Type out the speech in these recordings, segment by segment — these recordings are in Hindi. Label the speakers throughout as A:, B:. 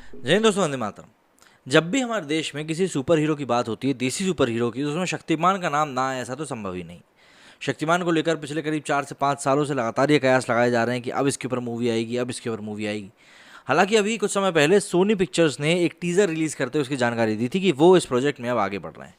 A: जय हिंद दोस्तों, वंदे मातरम। जब भी हमारे देश में किसी सुपर हीरो की बात होती है, देसी सुपर हीरो की, तो उसमें शक्तिमान का नाम ना आए ऐसा तो संभव ही नहीं। शक्तिमान को लेकर पिछले करीब 4 से 5 सालों से लगातार ये कयास लगाए जा रहे हैं कि अब इसके ऊपर मूवी आएगी, अब इसके ऊपर मूवी आएगी। हालांकि अभी कुछ समय पहले सोनी पिक्चर्स ने एक टीजर रिलीज करते हुए उसकी जानकारी दी थी कि वो इस प्रोजेक्ट में अब आगे बढ़ रहे हैं।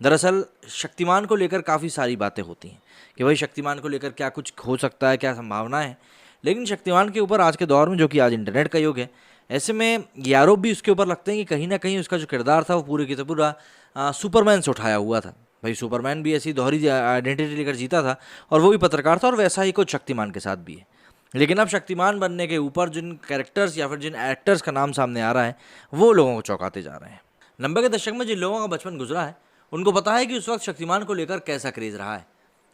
A: दरअसल शक्तिमान को लेकर काफ़ी सारी बातें होती हैं कि भाई शक्तिमान को लेकर क्या कुछ हो सकता है, क्या संभावना है। लेकिन शक्तिमान के ऊपर आज के दौर में, जो कि आज इंटरनेट का युग है, ऐसे में ये आरोप भी उसके ऊपर लगते हैं कि कहीं ना कहीं उसका जो किरदार था वो पूरे की तो पूरा सुपरमैन से उठाया हुआ था। भाई सुपरमैन भी ऐसी दोहरी आइडेंटिटी लेकर जीता था और वो भी पत्रकार था, और वैसा ही कुछ शक्तिमान के साथ भी है। लेकिन अब शक्तिमान बनने के ऊपर जिन कैरेक्टर्स या फिर जिन एक्टर्स का नाम सामने आ रहा है, वो लोगों को चौंकाते जा रहे हैं। 90 के दशक में जिन लोगों का बचपन गुजरा है, उनको पता है कि उस वक्त शक्तिमान को लेकर कैसा क्रेज़ रहा है।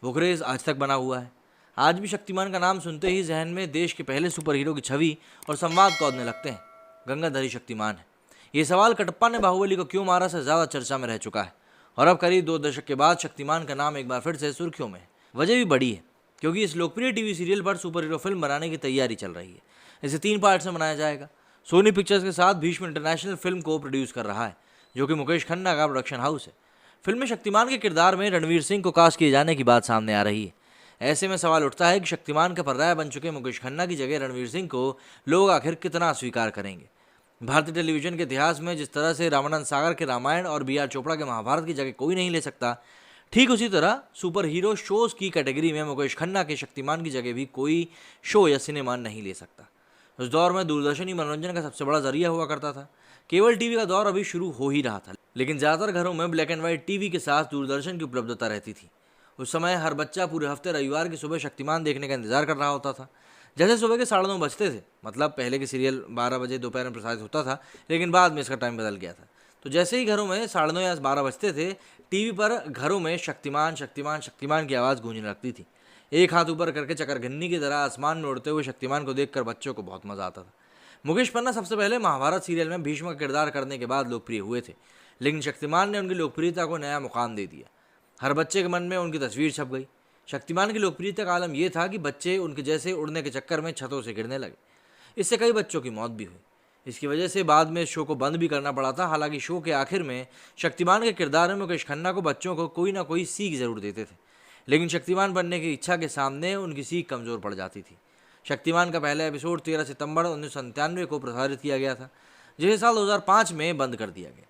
A: वो क्रेज़ आज तक बना हुआ है। आज भी शक्तिमान का नाम सुनते ही जहन में देश के पहले सुपर हीरो की छवि और संवाद कौंधने लगते हैं। गंगाधरी शक्तिमान है। ये सवाल कटप्पा ने बाहुबली को क्यों मारा से ज़्यादा चर्चा में रह चुका है, और अब करीब 2 दशक के बाद शक्तिमान का नाम एक बार फिर से सुर्खियों में है। वजह भी बड़ी है, क्योंकि इस लोकप्रिय टीवी सीरियल पर सुपर हीरो फिल्म बनाने की तैयारी चल रही है। इसे 3 पार्ट्स में बनाया जाएगा। सोनी पिक्चर्स के साथ भीष्म इंटरनेशनल फिल्म को प्रोड्यूस कर रहा है, जो कि मुकेश खन्ना का प्रोडक्शन हाउस है। फिल्म में शक्तिमान के किरदार में रणवीर सिंह को कास्ट किए जाने की बात सामने आ रही है। ऐसे में सवाल उठता है कि शक्तिमान का पर्याय बन चुके मुकेश खन्ना की जगह रणवीर सिंह को लोग आखिर कितना स्वीकार करेंगे। भारतीय टेलीविजन के इतिहास में जिस तरह से रामानंद सागर के रामायण और बी आर चोपड़ा के महाभारत की जगह कोई नहीं ले सकता, ठीक उसी तरह सुपर हीरो शोज की कैटेगरी में मुकेश खन्ना के शक्तिमान की जगह भी कोई शो या सिनेमा नहीं ले सकता। उस दौर में दूरदर्शन ही मनोरंजन का सबसे बड़ा जरिया हुआ करता था। केवल टीवी का दौर अभी शुरू हो ही रहा था, लेकिन ज़्यादातर घरों में ब्लैक एंड व्हाइट टीवी के साथ दूरदर्शन की उपलब्धता रहती थी। उस समय हर बच्चा पूरे हफ्ते रविवार की सुबह शक्तिमान देखने का इंतजार कर रहा होता था। जैसे सुबह के 9:30 बजते थे, मतलब पहले के सीरियल 12 बजे दोपहर में प्रसारित होता था, लेकिन बाद में इसका टाइम बदल गया था। तो जैसे ही घरों में 9:30 या 12 बजते थे, टीवी पर घरों में शक्तिमान शक्तिमान शक्तिमान की आवाज़ गूंजने लगती थी। एक हाथ ऊपर करके चकरघन्नी की तरह आसमान में उड़ते हुए शक्तिमान को देखकर बच्चों को बहुत मजा आता था। मुकेश खन्ना सबसे पहले महाभारत सीरियल में भीष्म का किरदार करने के बाद लोकप्रिय हुए थे, लेकिन शक्तिमान ने उनकी लोकप्रियता को नया मुकाम दे दिया। हर बच्चे के मन में उनकी तस्वीर छप गई। शक्तिमान की लोकप्रियता का आलम यह था कि बच्चे उनके जैसे उड़ने के चक्कर में छतों से गिरने लगे। इससे कई बच्चों की मौत भी हुई। इसकी वजह से बाद में शो को बंद भी करना पड़ा था। हालांकि शो के आखिर में शक्तिमान के किरदार में मुकेश खन्ना को बच्चों को कोई ना कोई सीख जरूर देते थे, लेकिन शक्तिमान बनने की इच्छा के सामने उनकी सीख कमज़ोर पड़ जाती थी। शक्तिमान का पहला एपिसोड 13 सितंबर 1997 को प्रसारित किया गया था, जिसे साल 2005 में बंद कर दिया गया।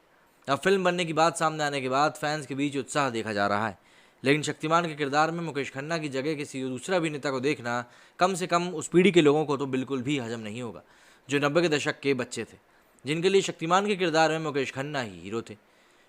A: अब फिल्म बनने की बात सामने आने के बाद फैंस के बीच उत्साह देखा जा रहा है, लेकिन शक्तिमान के किरदार में मुकेश खन्ना की जगह किसी दूसरे अभिनेता को देखना कम से कम उस पीढ़ी के लोगों को तो बिल्कुल भी हजम नहीं होगा, जो 90 के दशक के बच्चे थे, जिनके लिए शक्तिमान के किरदार में मुकेश खन्ना ही हीरो थे।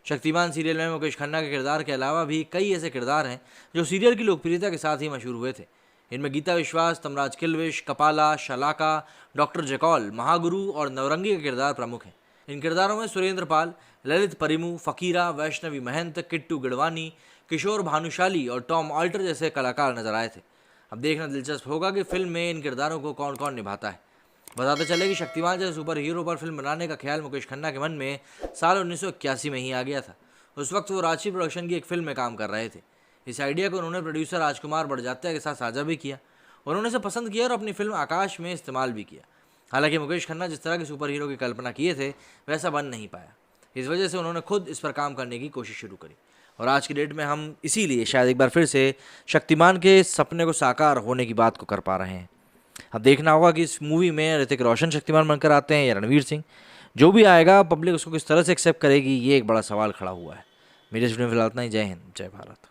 A: शक्तिमान सीरियल में मुकेश खन्ना के किरदार के अलावा भी कई ऐसे किरदार हैं जो सीरियल की लोकप्रियता के साथ ही मशहूर हुए थे। इनमें गीता विश्वास, तमराज किल्विश, कपाला, शलाका, डॉक्टर जैकॉल, महागुरु और नवरंगी के किरदार प्रमुख हैं। इन किरदारों में सुरेंद्र पाल, ललित परिमू, फकीरा, वैष्णवी महंत, किट्टू गिडवानी, किशोर भानुशाली और टॉम ऑल्टर जैसे कलाकार नजर आए थे। अब देखना दिलचस्प होगा कि फिल्म में इन किरदारों को कौन कौन निभाता है। बताते चले कि शक्तिमान जैसे सुपर हीरो पर फिल्म बनाने का ख्याल मुकेश खन्ना के मन में साल 1981 में ही आ गया था। उस वक्त वो रांची प्रोडक्शन की एक फिल्म में काम कर रहे थे। इस आइडिया को उन्होंने प्रोड्यूसर राजकुमार बड़जात्या के साथ साझा भी किया। उन्होंने इसे पसंद किया और अपनी फिल्म आकाश में इस्तेमाल भी किया। हालांकि मुकेश खन्ना जिस तरह के सुपर हीरो की कल्पना किए थे, वैसा बन नहीं पाया। इस वजह से उन्होंने खुद इस पर काम करने की कोशिश शुरू करी, और आज की डेट में हम इसीलिए शायद एक बार फिर से शक्तिमान के सपने को साकार होने की बात को कर पा रहे हैं। अब देखना होगा कि इस मूवी में ऋतिक रोशन शक्तिमान बनकर आते हैं या रणवीर सिंह। जो भी आएगा, पब्लिक उसको किस तरह से एक्सेप्ट करेगी, ये एक बड़ा सवाल खड़ा हुआ है। मेरे स्टूडियो में फिलहाल इतना ही। जय हिंद, जय भारत।